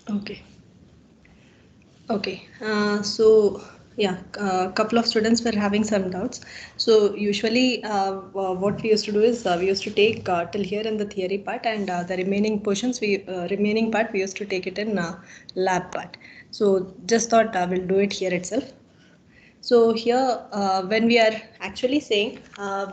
Okay. Okay. So yeah, a couple of students were having some doubts. So usually, what we used to do is we used to take till here in the theory part, and the remaining portions remaining part we used to take it in lab part. So just thought I will do it here itself. So here, when we are actually saying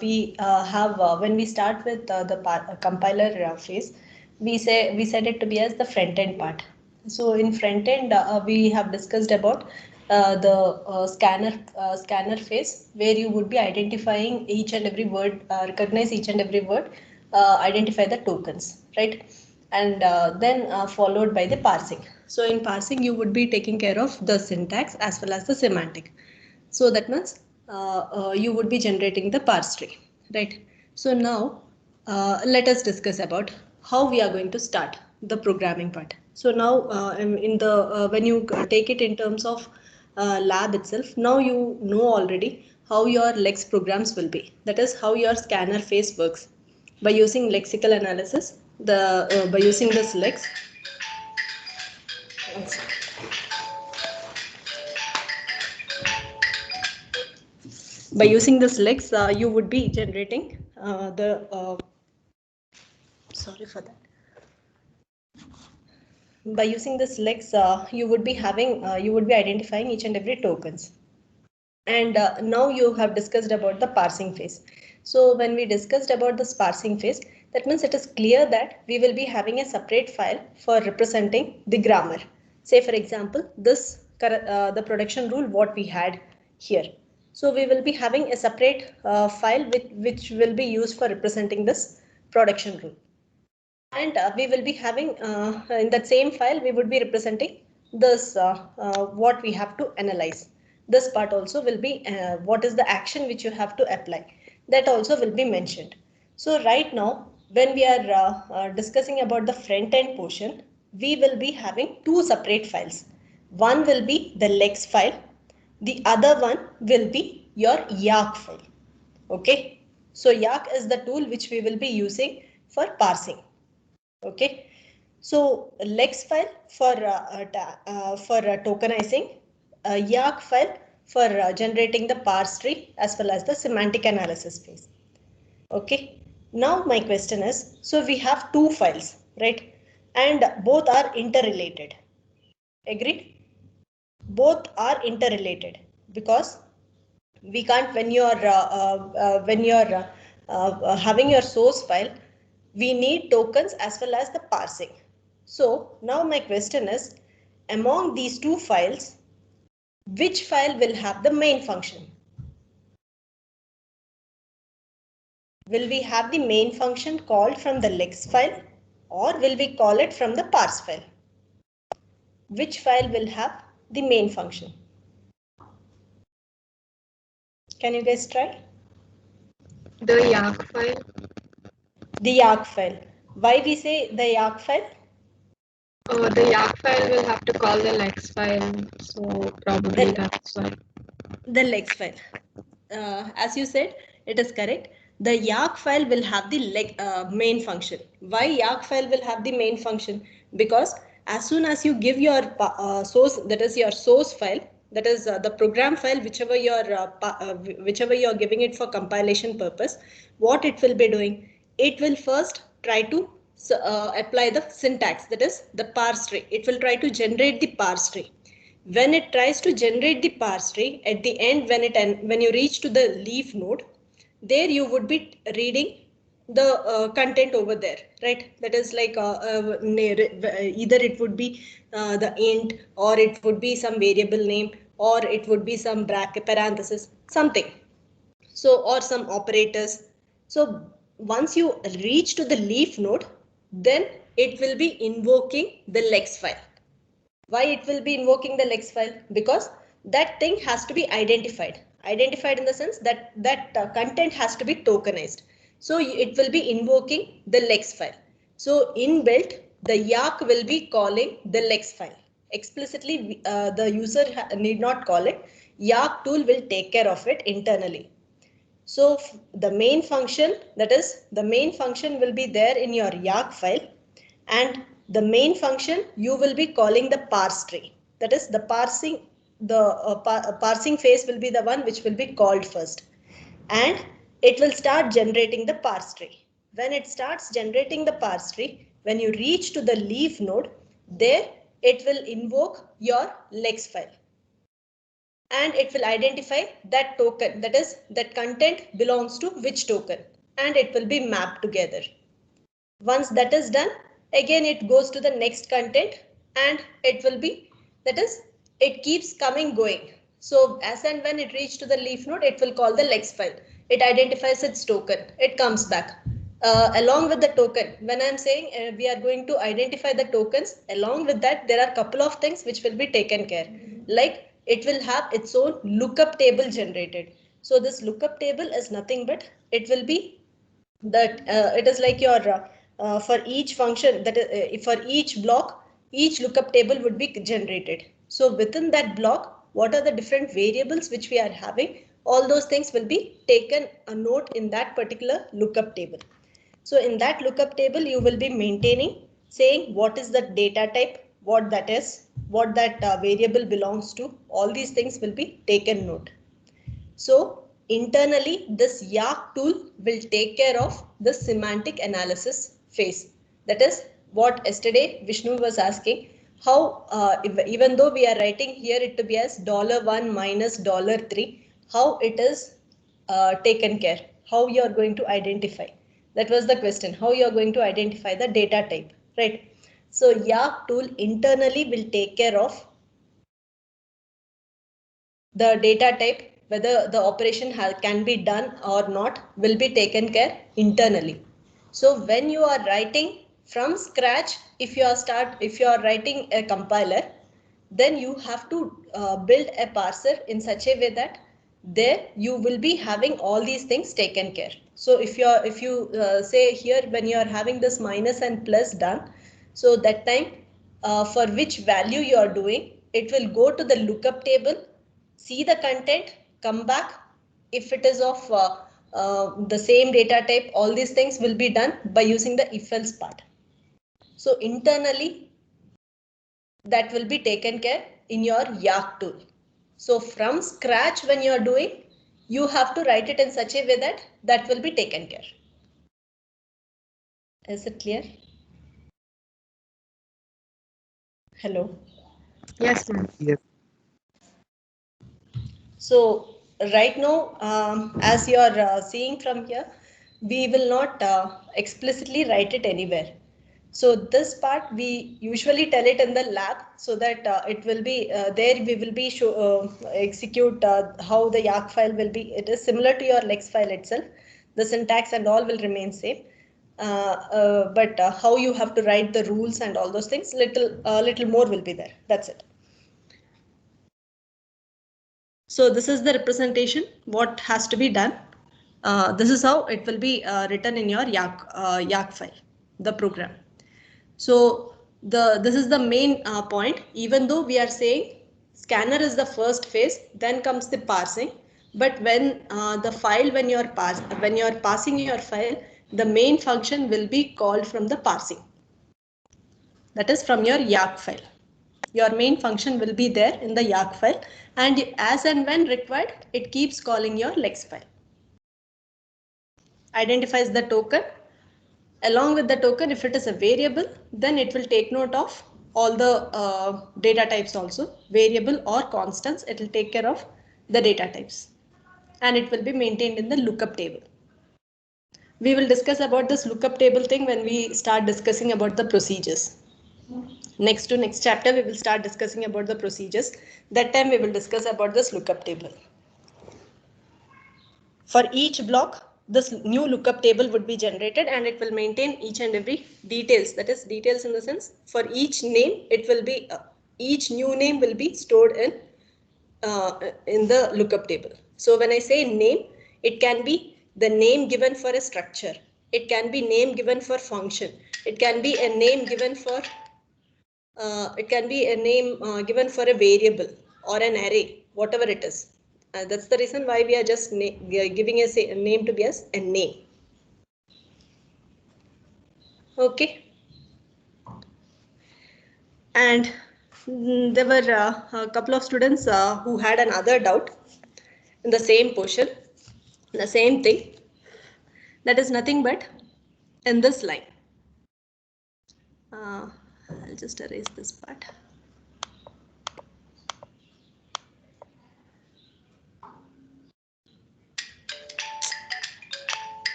we have when we start with the compiler phase, we set it to be as the front end part. So in front end, we have discussed about the scanner phase, where you would be identifying each and every word, recognize each and every word, identify the tokens, right? And then followed by the parsing. So in parsing, you would be taking care of the syntax as well as the semantic. So that means you would be generating the parse tree, right? So now let us discuss about how we are going to start the programming part. So now in the when you take it in terms of lab itself, now you know already how your lex programs will be. That is how your scanner phase works by using lexical analysis. The by using this lex. By using this lex, you would be generating the sorry for that. By using this lex, you would be having you would be identifying each and every tokens. And now you have discussed about the parsing phase. So when we discussed about this parsing phase, that means it is clear that we will be having a separate file for representing the grammar. Say for example, this the production rule what we had here. So we will be having a separate file which will be used for representing this production rule. And we will be having in that same file we would be representing this what we have to analyze. This part also will be what is the action which you have to apply, that also will be mentioned. So right now when we are discussing about the front end portion, we will be having two separate files. One will be the lex file, the other one will be your Yacc file. Okay, so Yacc is the tool which we will be using for parsing. Okay, so lex file for tokenizing, Yacc file for generating the parse tree as well as the semantic analysis phase. Okay, now my question is, so we have two files, right? And both are interrelated. Agreed? Both are interrelated because we can't, when you're having your source file, we need tokens as well as the parsing. So now my question is, among these two files, which file will have the main function? Will we have the main function called from the lex file, or will we call it from the parse file? Which file will have the main function? Can you guys try? The Yacc file. The Yacc file. Why we say the Yacc file? The Yacc file will have to call the lex file, so probably that's why. The lex file. As you said, it is correct. The Yacc file will have the main function. Why Yacc file will have the main function? Because as soon as you give your source, that is your source file, that is the program file, whichever you are giving it for compilation purpose, what it will be doing? It will first try to apply the syntax, that is the parse tree. It will try to generate the parse tree. When it tries to generate the parse tree, at the end when you reach to the leaf node, there you would be reading the content over there, right? That is like either it would be the int, or it would be some variable name, or it would be some bracket parenthesis something, so or some operators. So once you reach to the leaf node, then it will be invoking the lex file. Why it will be invoking the lex file? Because that thing has to be identified in the sense that content has to be tokenized. So it will be invoking the lex file. So inbuilt, the Yacc will be calling the lex file explicitly. The user need not call it. Yacc tool will take care of it internally. So the main function, that is the main function will be there in your Yacc file, and the main function, you will be calling the parse tree. That is the parsing, parsing phase will be the one which will be called first. And it will start generating the parse tree. When it starts generating the parse tree, when you reach to the leaf node, there it will invoke your lex file. And it will identify that token, that is that content belongs to which token, and it will be mapped together. Once that is done, again it goes to the next content and it will be, that is, it keeps coming going. So as and when it reaches to the leaf node, it will call the lex file. It identifies its token, it comes back. Along with the token, when I'm saying we are going to identify the tokens, along with that there are a couple of things which will be taken care. Like it will have its own lookup table generated. So this lookup table is nothing but it will be that it is like your for each function, that is for each block, each lookup table would be generated. So within that block, what are the different variables which we are having, all those things will be taken a note in that particular lookup table. So in that lookup table, you will be maintaining, saying what is the data type, what that is, what that variable belongs to, all these things will be taken note. So internally, this Yak tool will take care of the semantic analysis phase. That is what yesterday Vishnu was asking, how even though we are writing here it to be as $1 minus $3, how it is taken care, how you are going to identify. That was the question, how you are going to identify the data type, right? So Yak tool internally will take care of the data type, whether the operation can be done or not, will be taken care internally. So when you are writing from scratch, if you are writing a compiler, then you have to build a parser in such a way that there you will be having all these things taken care. So if you say here, when you are having this minus and plus done, so that time for which value you are doing, it will go to the lookup table, see the content, come back. If it is of the same data type, all these things will be done by using the if else part. So internally, that will be taken care in your Yak tool. So from scratch, when you are doing, you have to write it in such a way that that will be taken care. Is it clear? Hello. Yes, ma'am. Yes. So right now, as you are seeing from here, we will not explicitly write it anywhere. So this part we usually tell it in the lab, so that it will be there. We will be execute how the Yak file will be. It is similar to your Lex file itself. The syntax and all will remain same. But how you have to write the rules and all those things, little more will be there. That's it. So this is the representation, what has to be done. This is how it will be written in your Yak file, the program. So this is the main point. Even though we are saying scanner is the first phase, then comes the parsing. But when the file, when you are passing your file, the main function will be called from the parsing. That is from your Yak file. Your main function will be there in the Yak file, and as and when required, it keeps calling your Lex file. Identifies the token. Along with the token, if it is a variable, then it will take note of all the data types also, variable or constants. It will take care of the data types, and it will be maintained in the lookup table. We will discuss about this lookup table thing when we start discussing about the procedures. Next chapter, we will start discussing about the procedures. That time we will discuss about this lookup table. For each block, this new lookup table would be generated, and it will maintain each and every details. That is details in the sense, for each name, it will be each new name will be stored in the lookup table. So when I say name, it can be the name given for a structure. It can be name given for function. It can be a name given for given for a variable or an array, whatever it is. That's the reason why we are just giving a name to be as a name. Okay. And there were a couple of students who had another doubt in the same portion, the same thing. That is nothing but in this line. I'll just erase this part.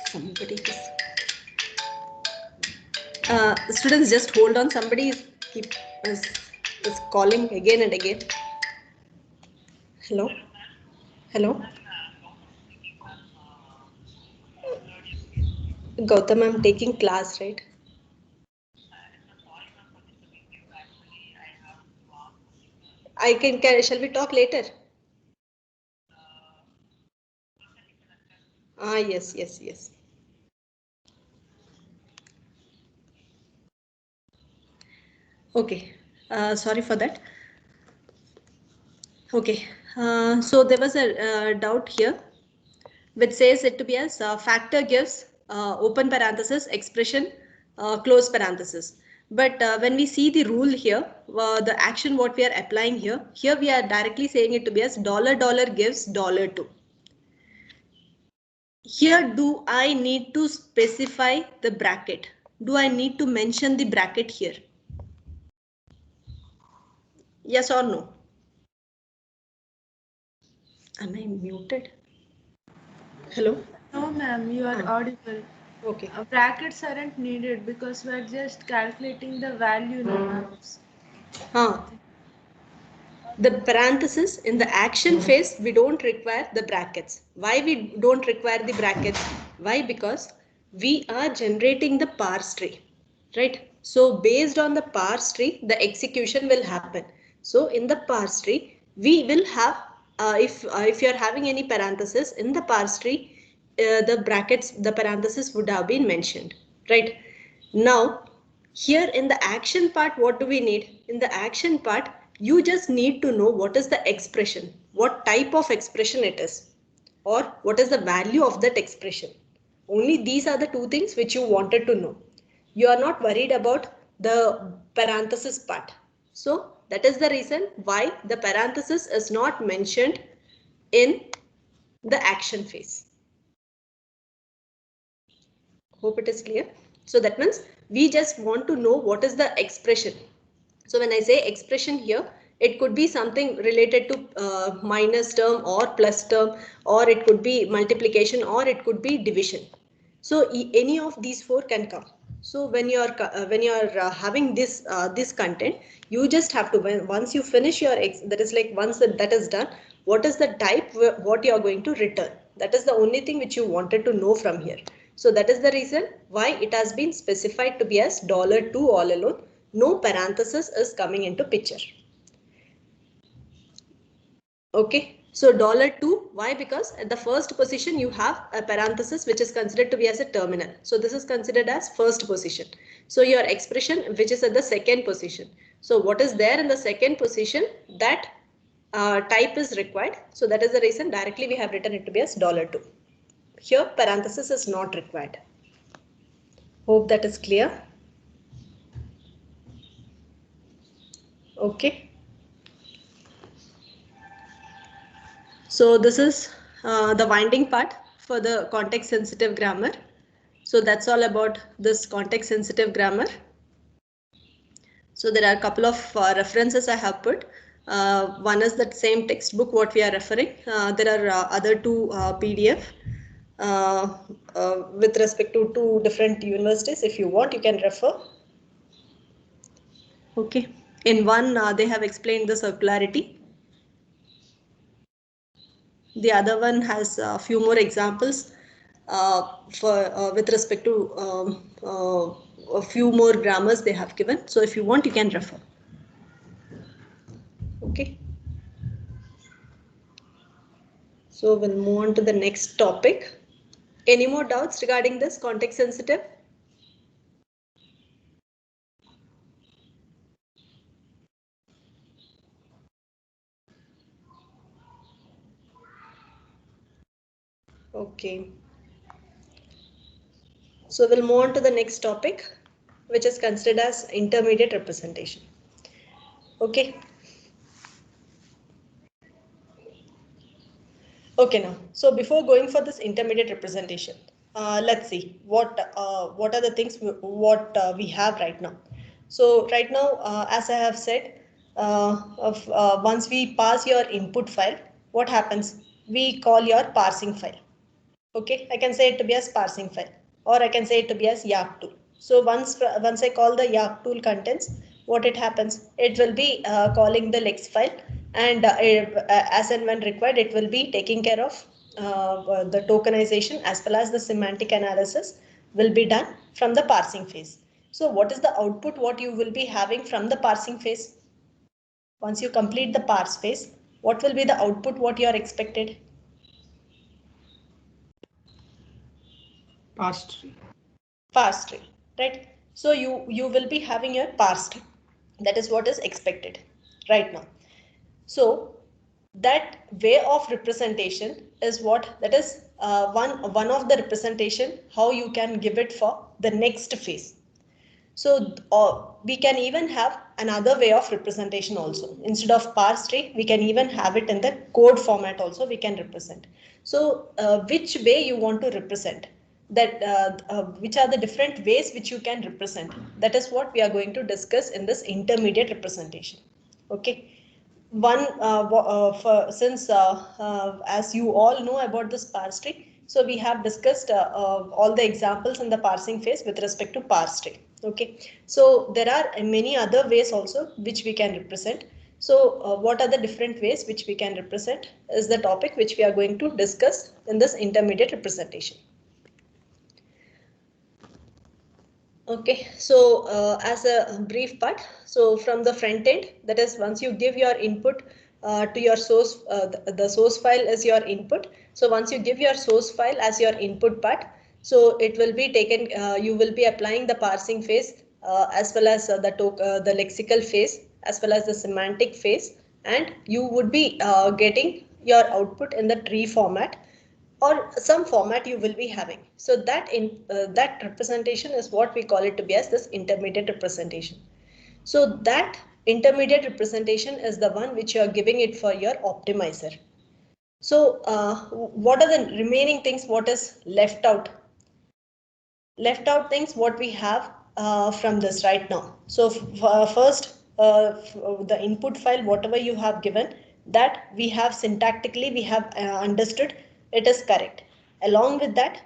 Somebody is. Students, just hold on. Somebody is calling again and again. Hello. Hello. Gautam, I'm taking class, right? Shall we talk later? Yes. Okay. Sorry for that. Okay. So there was a doubt here, which says it to be as factor gives open parenthesis expression close parenthesis. But when we see the rule here, the action what we are applying here we are directly saying it to be as dollar gives $2. Here, do I need to specify the bracket? Do I need to mention the bracket here? Yes or no? Am I muted? Hello? No, ma'am, you are audible. Okay. Brackets aren't needed because we're just calculating the value now. The parenthesis in the action phase, we don't require the brackets. Why we don't require the brackets? Why? Because we are generating the parse tree, right? So based on the parse tree, the execution will happen. So in the parse tree, we will have, if you are having any parenthesis in the parse tree, the brackets, the parenthesis would have been mentioned, right? Now, here in the action part, what do we need? In the action part, you just need to know what is the expression, what type of expression it is, or what is the value of that expression. Only these are the two things which you wanted to know. You are not worried about the parenthesis part. So that is the reason why the parenthesis is not mentioned in the action phase. Hope it is clear. So that means we just want to know what is the expression. So when I say expression here, it could be something related to minus term or plus term, or it could be multiplication, or it could be division. So any of these four can come. So when you are having this content, you just have to, once you finish your that is like once that is done, what is the type what you are going to return? That is the only thing which you wanted to know from here. So that is the reason why it has been specified to be as $2 all alone. No parenthesis is coming into picture. Okay, so $2, why? Because at the first position you have a parenthesis which is considered to be as a terminal. So this is considered as first position. So your expression which is at the second position. So what is there in the second position, that type is required. So that is the reason directly we have written it to be as $2. Here parenthesis is not required. Hope that is clear. Okay. So this is the winding part for the context sensitive grammar. So that's all about this context sensitive grammar. So there are a couple of references I have put. One is that same textbook what we are referring. There are other two PDF with respect to two different universities. If you want, you can refer. Okay. In one, they have explained the circularity. The other one has a few more examples with respect to a few more grammars they have given. So if you want, you can refer. Okay. So we'll move on to the next topic. Any more doubts regarding this context sensitive? Okay. So we'll move on to the next topic, which is considered as intermediate representation. Okay. Okay, now, so before going for this intermediate representation, let's see what are the things we have right now. So right now, as I have said, once we pass your input file, what happens? We call your parsing file. Okay, I can say it to be as parsing file, or I can say it to be as YARC tool. So once I call the YARC tool contents, what it happens? It will be calling the lex file, and as and when required, it will be taking care of the tokenization as well as the semantic analysis will be done from the parsing phase. So what is the output what you will be having from the parsing phase? Once you complete the parse phase, what will be the output what you are expected? Parse tree. Parse tree, right? So you will be having your parse tree. That is what is expected right now. So that way of representation is what, that is one of the representation how you can give it for the next phase. So we can even have another way of representation also. Instead of parse tree, we can even have it in the code format also we can represent. So which way you want to represent? That which are the different ways which you can represent? That is what we are going to discuss in this intermediate representation. Okay. One since as you all know about this parse tree, so we have discussed all the examples in the parsing phase with respect to parse tree. Okay, so there are many other ways also which we can represent. So what are the different ways which we can represent is the topic which we are going to discuss in this intermediate representation. Okay, so as a brief part, so from the front end, that is once you give your input to your source, the source file is your input. So once you give your source file as your input part, so it will be taken, you will be applying the parsing phase as well as the lexical phase as well as the semantic phase, and you would be getting your output in the tree format or some format you will be having. So that representation is what we call it to be as this intermediate representation. So that intermediate representation is the one which you are giving it for your optimizer. So what are the remaining things what is left out? Left out things what we have from this right now. So first the input file whatever you have given, that we have syntactically we have understood it is correct. Along with that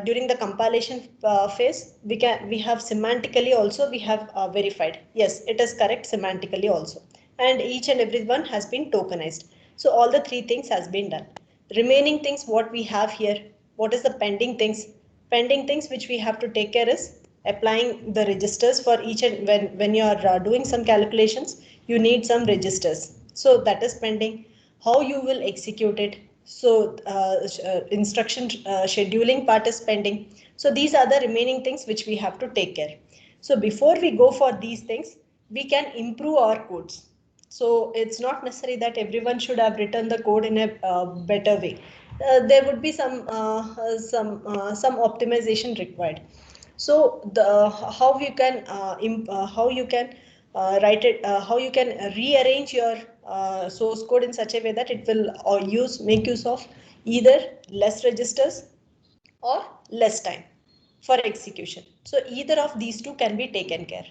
during the compilation phase we have semantically also we have verified yes it is correct semantically also, and each and every one has been tokenized. So all the three things has been done. Remaining things what we have here, what is the pending things? Pending things which we have to take care is applying the registers for each, and when you are doing some calculations you need some registers, so that is pending. How you will execute it, so instruction scheduling part is pending. So these are the remaining things which we have to take care. So before we go for these things, we can improve our codes. So it's not necessary that everyone should have written the code in a better way. There would be some optimization required. So the how you can write it, how you can rearrange your source code in such a way that it will make use of either less registers or less time for execution. So either of these two can be taken care.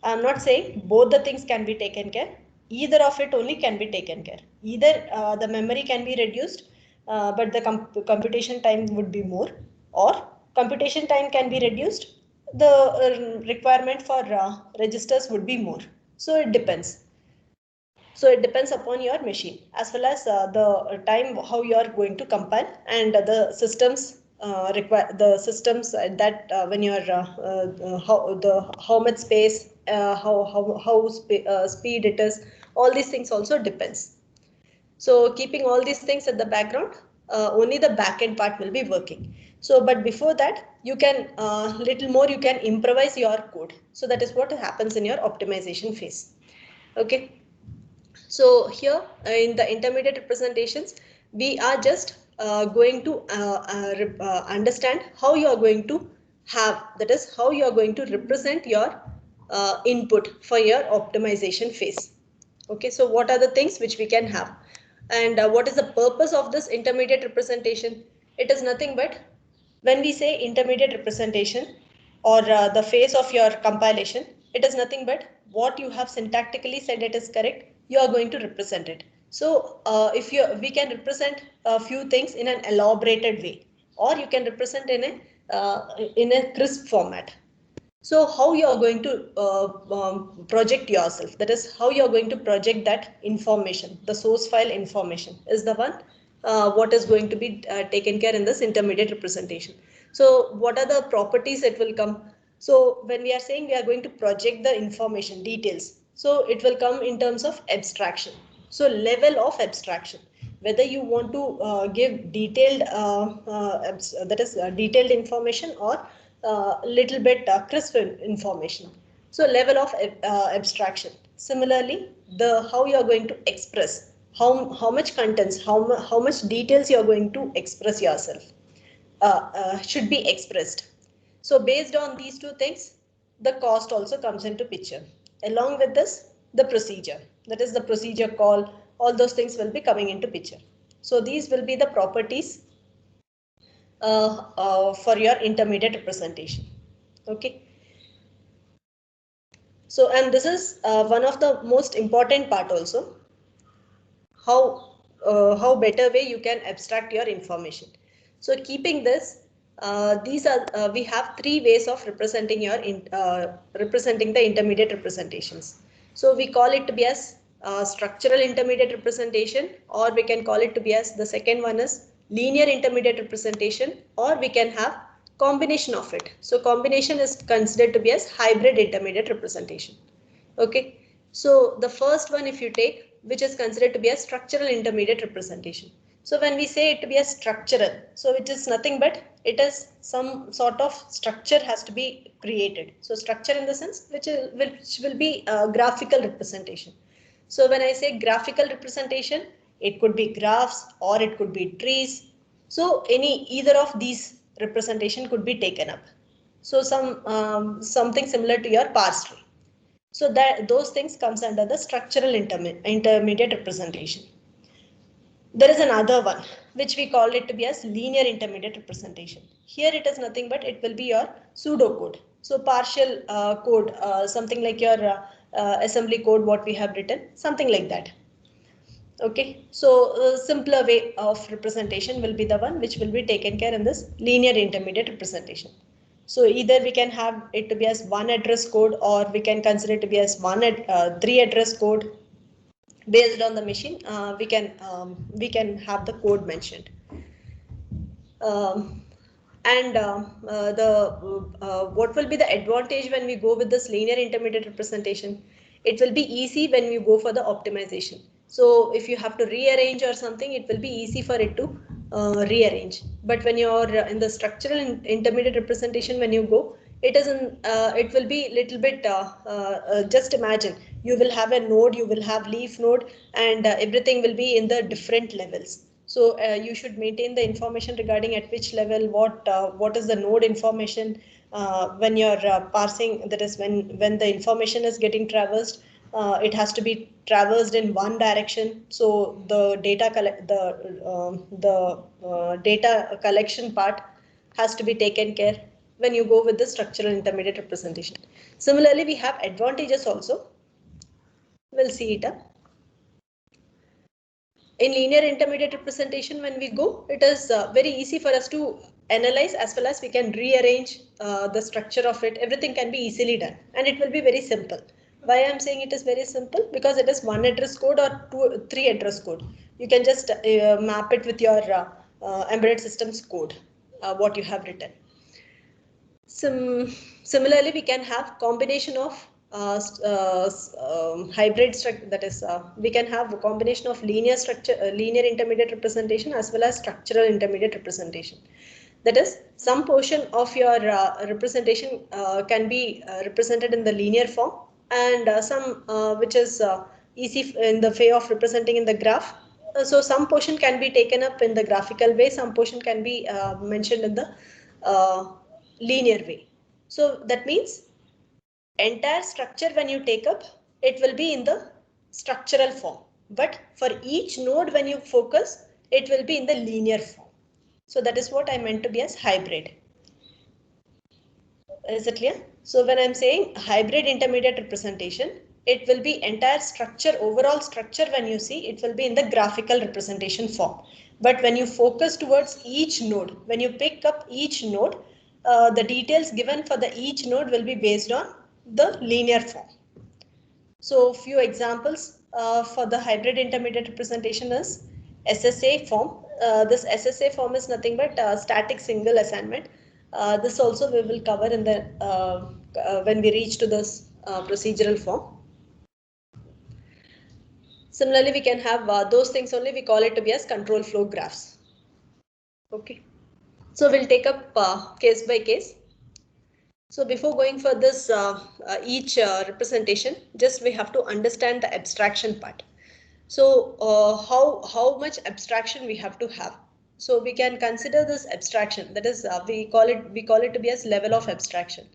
I'm not saying both the things can be taken care. Either of it only can be taken care. Either the memory can be reduced, but the computation time would be more, or computation time can be reduced. The requirement for registers would be more. So it depends. So it depends upon your machine as well as the time how you are going to compile, and the systems require the systems that when you are how much space speed it is, all these things also depends. So keeping all these things at the background, only the backend part will be working. So but before that you can little more you can improvise your code. So that is what happens in your optimization phase. Okay. So here in the intermediate representations, we are just going to understand how you are going to have, that is how you are going to represent your input for your optimization phase. Okay, so what are the things which we can have? And what is the purpose of this intermediate representation? It is nothing but when we say intermediate representation or the phase of your compilation, it is nothing but what you have syntactically said it is correct, you are going to represent it. So if we can represent a few things in an elaborated way, or you can represent in a crisp format. So how you are going to project yourself, that is how you are going to project that information, the source file information is the one what is going to be taken care in this intermediate representation. So what are the properties it will come? So when we are saying we are going to project the information details, so it will come in terms of abstraction. So level of abstraction, whether you want to give detailed detailed information or little bit crisp information. So level of abstraction. Similarly, the how you are going to express, how much contents, how much details you are going to express yourself should be expressed. So based on these two things, the cost also comes into picture. Along with this, the procedure, that is the procedure call, all those things will be coming into picture. So these will be the properties for your intermediate representation. Okay. So, and this is one of the most important part also, how better way you can abstract your information. So keeping this, these are we have three ways of representing your representing the intermediate representations. So we call it to be as structural intermediate representation, or we can call it to be as the second one is linear intermediate representation, or we can have combination of it. So combination is considered to be as hybrid intermediate representation. Okay, so the first one, if you take, which is considered to be a structural intermediate representation. So when we say it to be a structural, so it is nothing but it is some sort of structure has to be created. So structure in the sense which will be a graphical representation. So when I say graphical representation, it could be graphs or it could be trees. So either of these representation could be taken up. So something similar to your parse tree. So that those things comes under the structural intermediate representation. There is another one which we call it to be as linear intermediate representation. Here it is nothing but it will be your pseudocode. So partial code, something like your assembly code what we have written, something like that. Okay, so simpler way of representation will be the one which will be taken care in this linear intermediate representation. So either we can have it to be as one address code, or we can consider it to be as three address code. Based on the machine, we can have the code mentioned. What will be the advantage when we go with this linear intermediate representation? It will be easy when we go for the optimization. So if you have to rearrange or something, it will be easy for it to rearrange. But when you're in the structural intermediate representation, when you go, it will be little bit, just imagine, you will have a node, you will have leaf node, and everything will be in the different levels. So you should maintain the information regarding at which level, what is the node information when you're parsing, that is when the information is getting traversed. It has to be traversed in one direction. So the data collection part has to be taken care when you go with the structural intermediate representation. Similarly, we have advantages also. We'll see it up. In linear intermediate representation, when we go, it is very easy for us to analyze, as well as we can rearrange the structure of it. Everything can be easily done, and it will be very simple. Why I'm saying it is very simple? Because it is one address code or three address code. You can just map it with your embedded systems code, what you have written. Similarly, we can have combination of hybrid structure, that is we can have a combination of linear intermediate representation as well as structural intermediate representation. That is, some portion of your representation can be represented in the linear form, and some which is easy in the way of representing in the graph. So some portion can be taken up in the graphical way, some portion can be mentioned in the linear way. So that means entire structure when you take up, it will be in the structural form. But for each node when you focus, it will be in the linear form. So that is what I meant to be as hybrid. Is it clear? So when I'm saying hybrid intermediate representation, it will be entire structure, overall structure when you see, it will be in the graphical representation form. But when you focus towards each node, when you pick up each node, the details given for the each node will be based on the linear form. So few examples for the hybrid intermediate representation is SSA form. This SSA form is nothing but static single assignment. This also we will cover in the when we reach to this procedural form. Similarly, we can have those things only, we call it to be as control flow graphs. Okay. So we'll take up case by case. So before going for this each representation, just we have to understand the abstraction part. So how much abstraction we have to have? So we can consider this abstraction, that is we call it to be as level of abstraction.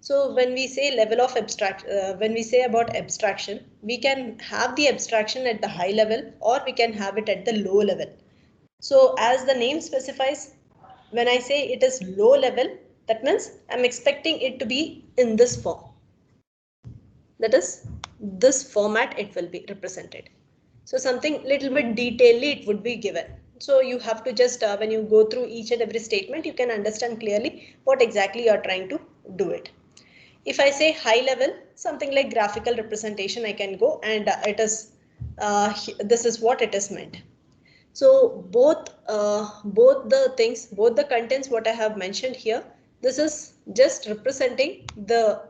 So when we say level of when we say about abstraction, we can have the abstraction at the high level or we can have it at the low level. So as the name specifies, when I say it is low level, that means I'm expecting it to be in this form. That is, this format it will be represented. So something little bit detailedly it would be given. So you have to just when you go through each and every statement, you can understand clearly what exactly you are trying to do it. If I say high level, something like graphical representation, I can go and it is this is what it is meant. So both the things, both the contents what I have mentioned here, this is just representing the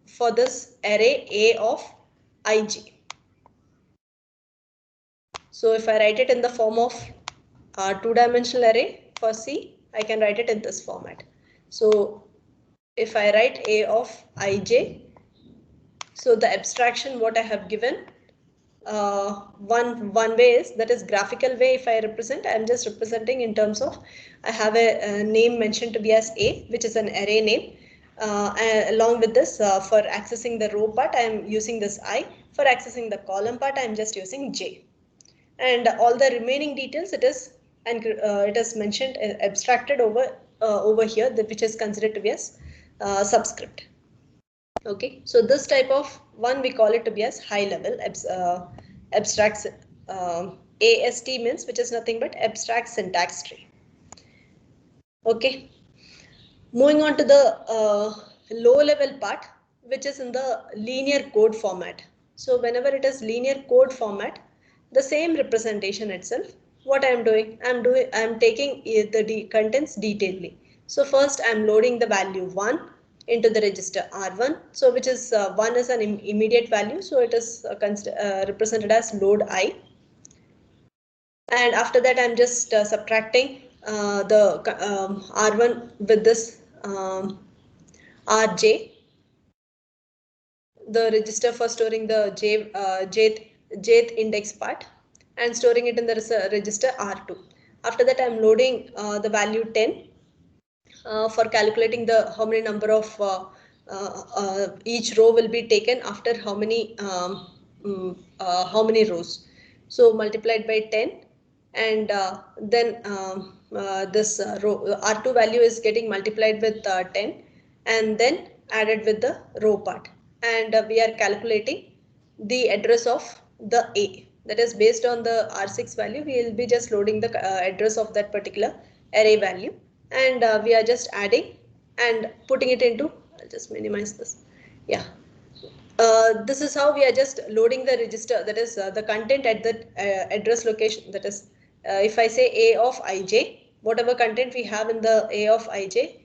for this array A of ij. So if I write it in the form of two-dimensional array for C, I can write it in this format. So if I write A of ij, so the abstraction what I have given, one way is, that is graphical way. If I represent, I am just representing in terms of, I have a name mentioned to be as A, which is an array name. Along with this, for accessing the row part, I am using this I. For accessing the column part, I am just using J. And all the remaining details, it is mentioned abstracted over here, which is considered to be as subscript. Okay, so this type of one we call it to be as high level abstract AST means, which is nothing but abstract syntax tree. Okay, moving on to the low level part, which is in the linear code format. So whenever it is linear code format, the same representation itself, what I am doing, I am taking the contents detailedly. So first I am loading the value 1 into the register R1, so which is 1 is an immediate value, so it is represented as load I. And after that, I'm just subtracting the R1 with this RJ, the register for storing the jth index part, and storing it in the register R2. After that, I'm loading the value 10 for calculating the how many number of each row will be taken after how many rows. So multiplied by 10, and then this row R2 value is getting multiplied with 10 and then added with the row part, and we are calculating the address of the A. That is based on the R6 value, we will be just loading the address of that particular array value, and we are just adding and putting it into, I'll just minimize this. Yeah. This is how we are just loading the register, that is the content at the address location. That is, if I say A of ij, whatever content we have in the A of ij,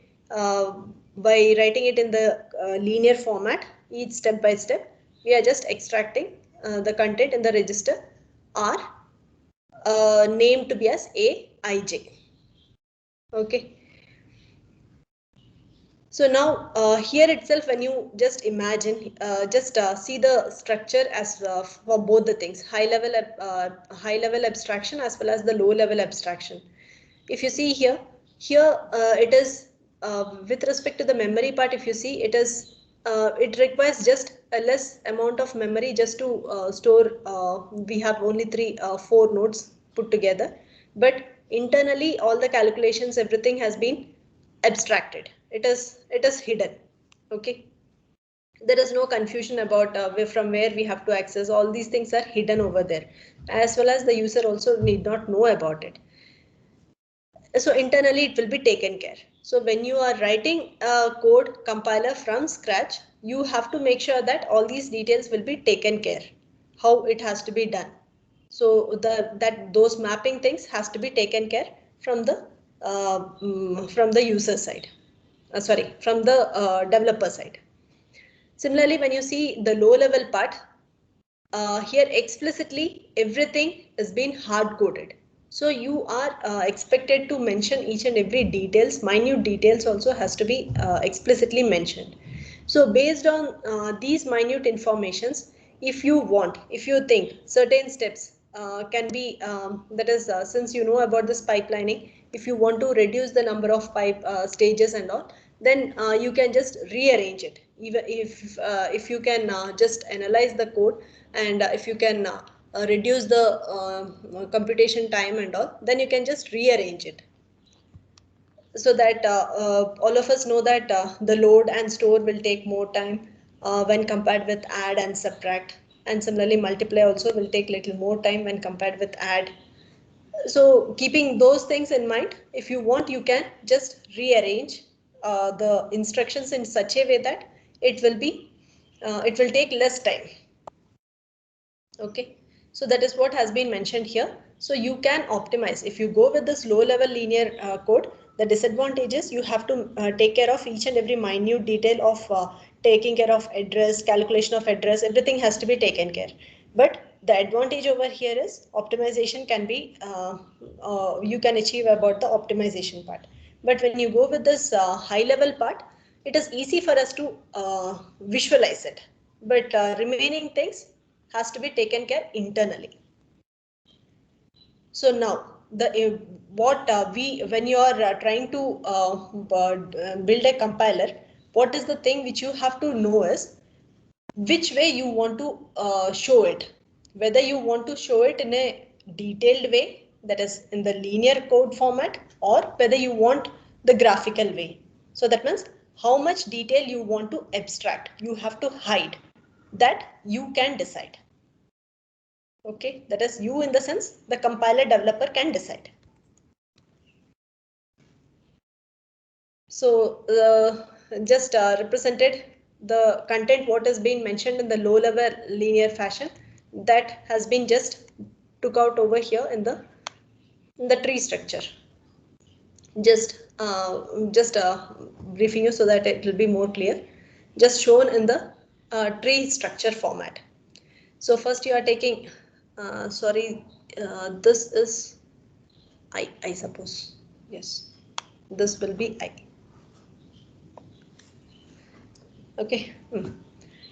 by writing it in the linear format, each step by step, we are just extracting the content in the register R, named to be as Aij. Okay. So now here itself, when you just imagine, see the structure as for both the things, high level abstraction as well as the low level abstraction. If you see here it is with respect to the memory part. If you see, it is it requires just a less amount of memory just to store. We have only 4 nodes put together, but internally all the calculations, everything has been abstracted. It is hidden. Okay, there is no confusion about from where we have to access. All these things are hidden over there, as well as the user also need not know about it. So internally it will be taken care. So when you are writing a code compiler from scratch, you have to make sure that all these details will be taken care, how it has to be done. So those mapping things has to be taken care from the user side. Sorry, from the developer side. Similarly, when you see the low level part, here explicitly everything is being hard coded. So you are expected to mention each and every details, minute details also has to be explicitly mentioned. So based on these minute informations, if you think certain steps can be, that is, since you know about this pipelining, if you want to reduce the number of pipe stages and all, then you can just rearrange it. Even if you can just analyze the code, and if you can reduce the computation time and all, then you can just rearrange it, so that all of us know that the load and store will take more time when compared with add and subtract, and similarly multiply also will take little more time when compared with add. So keeping those things in mind, if you want, you can just rearrange the instructions in such a way that it will take less time. Okay, so that is what has been mentioned here. So you can optimize. If you go with this low level linear code, the disadvantages, you have to take care of each and every minute detail of taking care of address, calculation of address, everything has to be taken care. But the advantage over here is optimization can be, you can achieve about the optimization part. But when you go with this high level part, it is easy for us to visualize it. But remaining things has to be taken care internally. So now the what we when you are trying to build a compiler, what is the thing which you have to know is which way you want to show it. Whether you want to show it in a detailed way, that is in the linear code format, or whether you want the graphical way. So that means how much detail you want to abstract, you have to hide, that you can decide. Okay, that is you in the sense the compiler developer can decide. So just represented the content what has been mentioned in the low level linear fashion, that has been just took out over here in the tree structure. Just briefing you so that it will be more clear. Just shown in the tree structure format. So first you are taking, sorry, this is I suppose, yes, this will be I. Okay.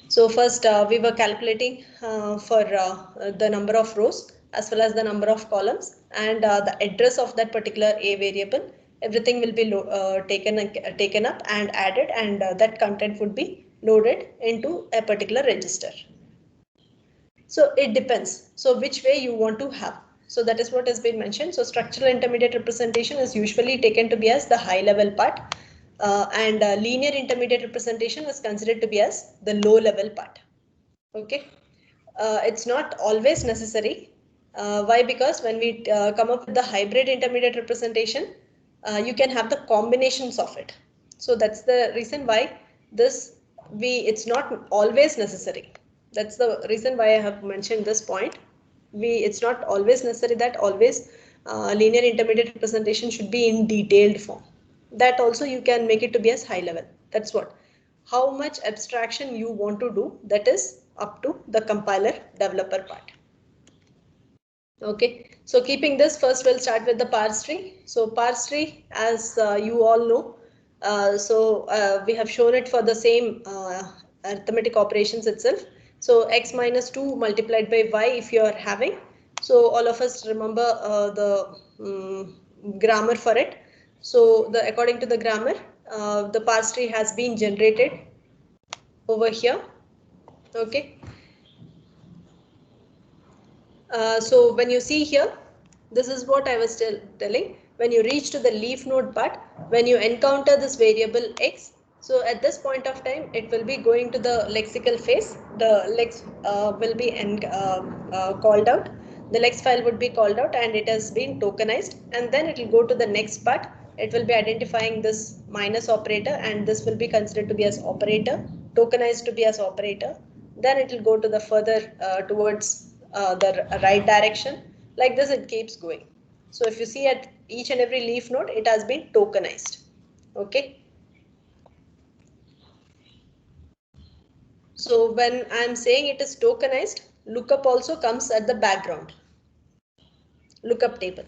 So first we were calculating for the number of rows as well as the number of columns, and the address of that particular A variable. Everything will be taken up and added, and that content would be loaded into a particular register. So it depends. So which way you want to have. So that is what has been mentioned. So structural intermediate representation is usually taken to be as the high level part, and linear intermediate representation is considered to be as the low level part. Okay, it's not always necessary. Why? Because when we come up with the hybrid intermediate representation, you can have the combinations of it. So that's the reason why it's not always necessary. That's the reason why I have mentioned this point. It's not always necessary that always linear intermediate representation should be in detailed form. That also you can make it to be as high level. That's what. How much abstraction you want to do, that is up to the compiler developer part. Okay, so keeping this, first we'll start with the parse tree. So parse tree, as you all know, we have shown it for the same arithmetic operations itself. So x minus 2 multiplied by y if you are having. So all of us remember the grammar for it. So according to the grammar, the parse tree has been generated over here. Okay. So when you see here, this is what I was telling. When you reach to the leaf node part, when you encounter this variable x, so at this point of time, it will be going to the lexical phase. The lex will be called out. The lex file would be called out and it has been tokenized, and then it will go to the next part. It will be identifying this minus operator, and this will be considered to be as operator, tokenized to be as operator. Then it will go to the further towards the right direction. Like this it keeps going. So if you see at each and every leaf node, it has been tokenized. Okay. So when I'm saying it is tokenized, lookup also comes at the background. Lookup table.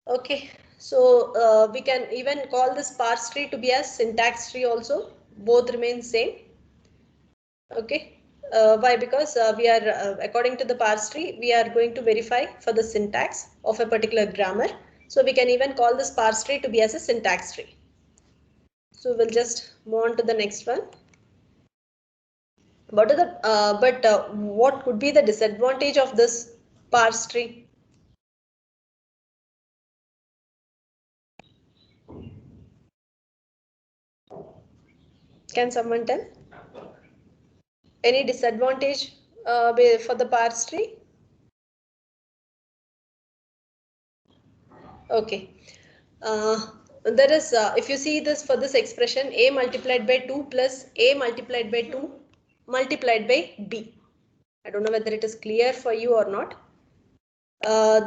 Okay. So we can even call this parse tree to be as syntax tree also. Both remain same. Okay. Why? Because we are, according to the parse tree, we are going to verify for the syntax of a particular grammar. So we can even call this parse tree to be as a syntax tree. So we'll just move on to the next one. What are the, what could be the disadvantage of this parse tree? Can someone tell? Any disadvantage for the parse tree? Okay. There is, if you see this for this expression, a multiplied by 2 plus a multiplied by 2 multiplied by b. I don't know whether it is clear for you or not.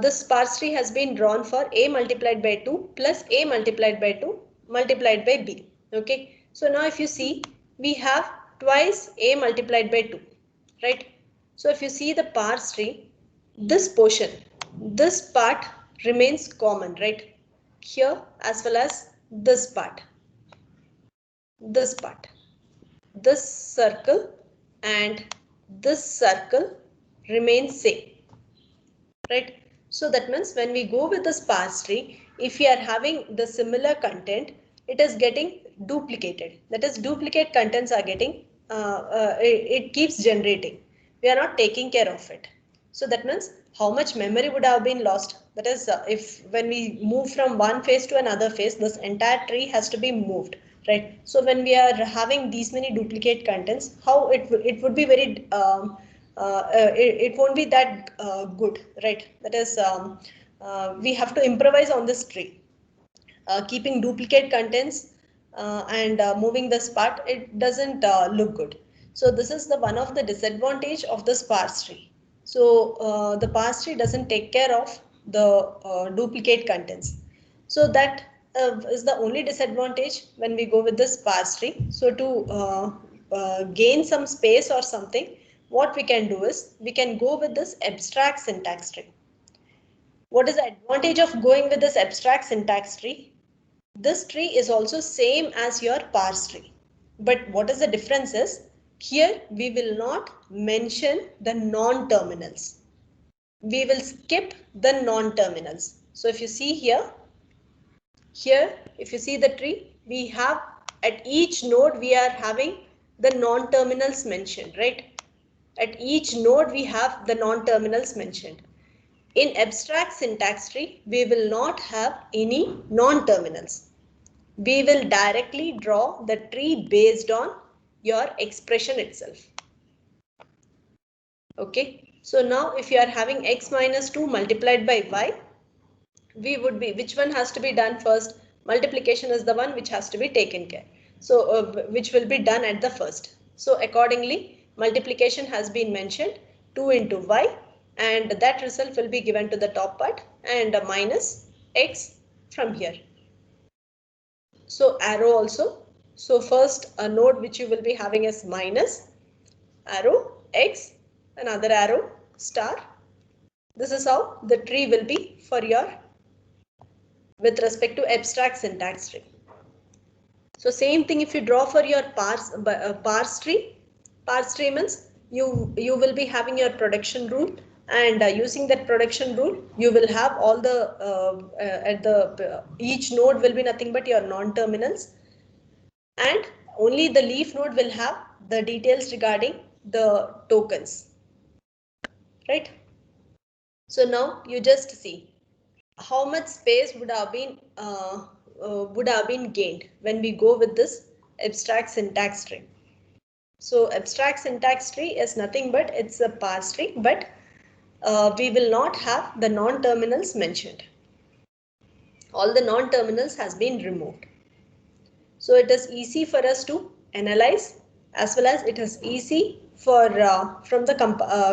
This parse tree has been drawn for a multiplied by 2 plus a multiplied by 2 multiplied by b. Okay. So now if you see, we have twice a multiplied by 2, right? So if you see the parse tree, this portion, this part remains common, right? Here as well as this part, this part, this circle and this circle remains same, right? So that means when we go with this parse tree, if we are having the similar content, it is getting duplicated. That is, duplicate contents are getting, it keeps generating. We are not taking care of it. So that means how much memory would have been lost. That is, if when we move from one phase to another phase, this entire tree has to be moved, right? So when we are having these many duplicate contents, how it would be very it won't be that good, right? That is, we have to improvise on this tree. Keeping duplicate contents and moving this part, it doesn't look good. So this is the one of the disadvantage of this parse tree. So the parse tree doesn't take care of the duplicate contents. So that is the only disadvantage when we go with this parse tree. So to gain some space or something, what we can do is we can go with this abstract syntax tree. What is the advantage of going with this abstract syntax tree? This tree is also same as your parse tree. But what is the difference is, here we will not mention the non-terminals. We will skip the non-terminals. So if you see here, if you see the tree, we have at each node we are having the non-terminals mentioned, right? At each node we have the non-terminals mentioned. In abstract syntax tree, we will not have any non-terminals. We will directly draw the tree based on your expression itself. Okay. So now if you are having x minus 2 multiplied by y, we would be, which one has to be done first? Multiplication is the one which has to be taken care. So which will be done at the first. So accordingly, multiplication has been mentioned, 2 into y, and that result will be given to the top part, and minus x from here. So arrow also. So first a node which you will be having is minus, arrow, x, another arrow, star. This is how the tree will be for your, with respect to abstract syntax tree. So same thing if you draw for your parse tree. Parse tree means you will be having your production rule, and using that production rule you will have all the at the each node will be nothing but your non-terminals, and Only the leaf node will have the details regarding the tokens, right? So now you just see how much space would have been gained when we go with this abstract syntax tree. So abstract syntax tree is nothing but it's a parse tree, but we will not have the non-terminals mentioned. All the non-terminals has been removed. So it is easy for us to analyze, as well as it is easy for from the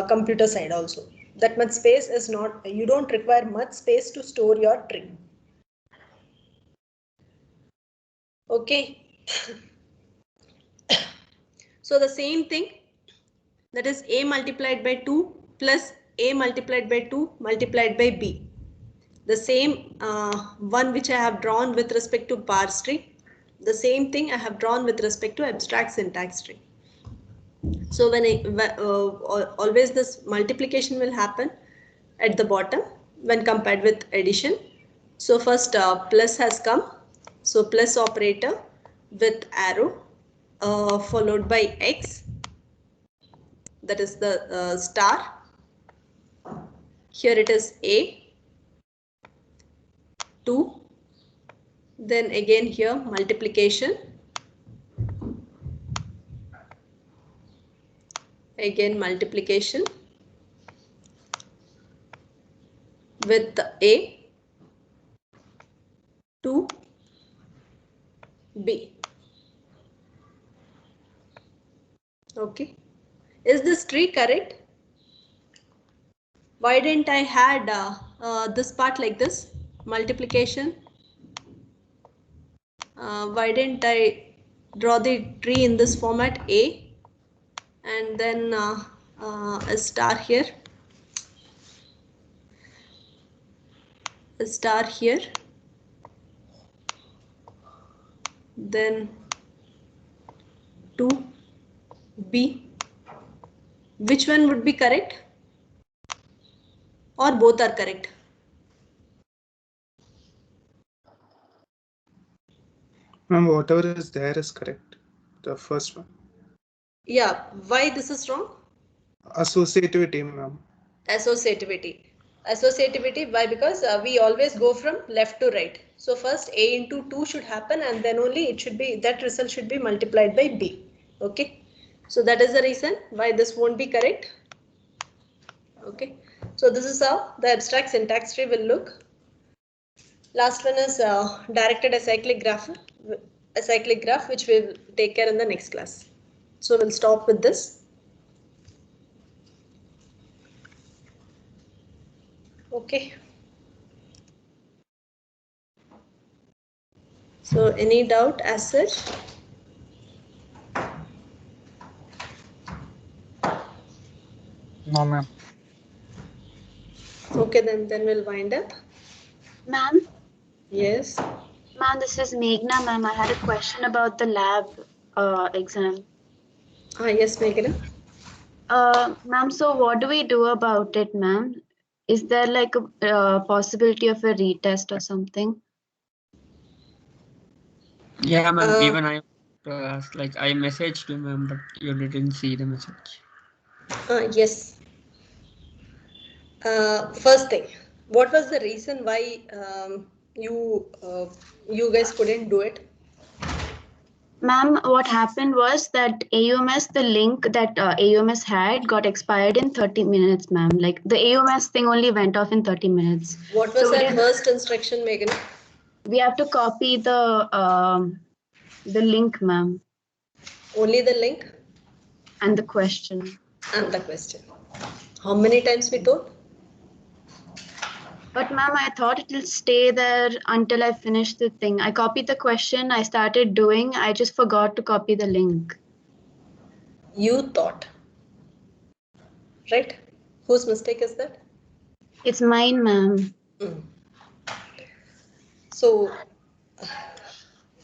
computer side also. That much space is not, you don't require much space to store your tree. Okay. So the same thing, that is a multiplied by 2 plus a multiplied by 2 multiplied by b. The same one which I have drawn with respect to parse tree, the same thing I have drawn with respect to abstract syntax tree. So when always this multiplication will happen at the bottom when compared with addition. So first plus has come, so plus operator with arrow followed by x, that is the star. Here it is a, 2, then again here multiplication, again multiplication with a, 2, b. Okay, is this tree correct? Why didn't I had this part like this, multiplication? Why didn't I draw the tree in this format, a and then a star here, a star here, then 2, b. Which one would be correct, or both are correct? Ma'am, whatever is there is correct. The first one. Yeah, why this is wrong? Associativity, ma'am. Associativity. Associativity, why? Because we always go from left to right. So first a into 2 should happen, and then only it should be, that result should be multiplied by b. Okay, so that is the reason why this won't be correct. Okay, so this is how the abstract syntax tree will look. Last one is directed acyclic graph, which we will take care in the next class. So we'll stop with this. Okay. So any doubt as such? No, ma'am. Okay, then we'll wind up. Ma'am, Yes. ma'am, this is Meghna, ma'am. I had a question about the lab exam. Yes, Meghna. Ma'am, so what do we do about it, ma'am? Is there like a possibility of a retest or something? Yeah, ma'am. Uh, Even I like I messaged you, ma'am, but you didn't see the message. Yes. First thing, what was the reason why you guys couldn't do it? Ma'am, what happened was that AUMS, the link that AUMS had got expired in 30 minutes, ma'am. Like the AUMS thing only went off in 30 minutes. What was So our first instruction, Meghna? we have to copy the link, ma'am, Only the link and the question. and the question. How many times we told? But ma'am, I thought it will stay there until I finish the thing. I copied the question, I started doing, I just forgot to copy the link. You thought. Right? Whose mistake is that? It's mine, ma'am. So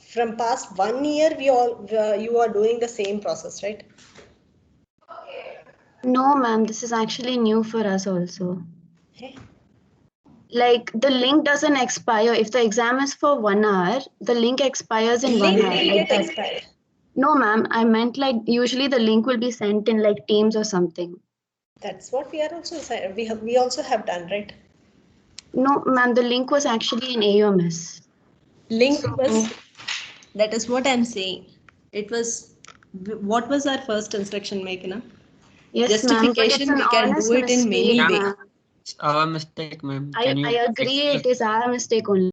from past 1 year, you are doing the same process, right? No, ma'am, this is actually new for us also. Hey. Like the link doesn't expire. If the exam is for 1 hour, the link expires in 1 Link hour. will Like get that. expired. No, ma'am. I meant like usually the link will be sent in like Teams or something. That's what we are also we also have done, right? No, ma'am. The link was actually in AUMS. Link So- was, that is what I'm saying. It was, what was our first instruction, Meghna? Yes, ma'am. But it's Justification, an we can honest do it in many mistake, ways. ma'am. It's our mistake, ma'am. I agree. It is our mistake only.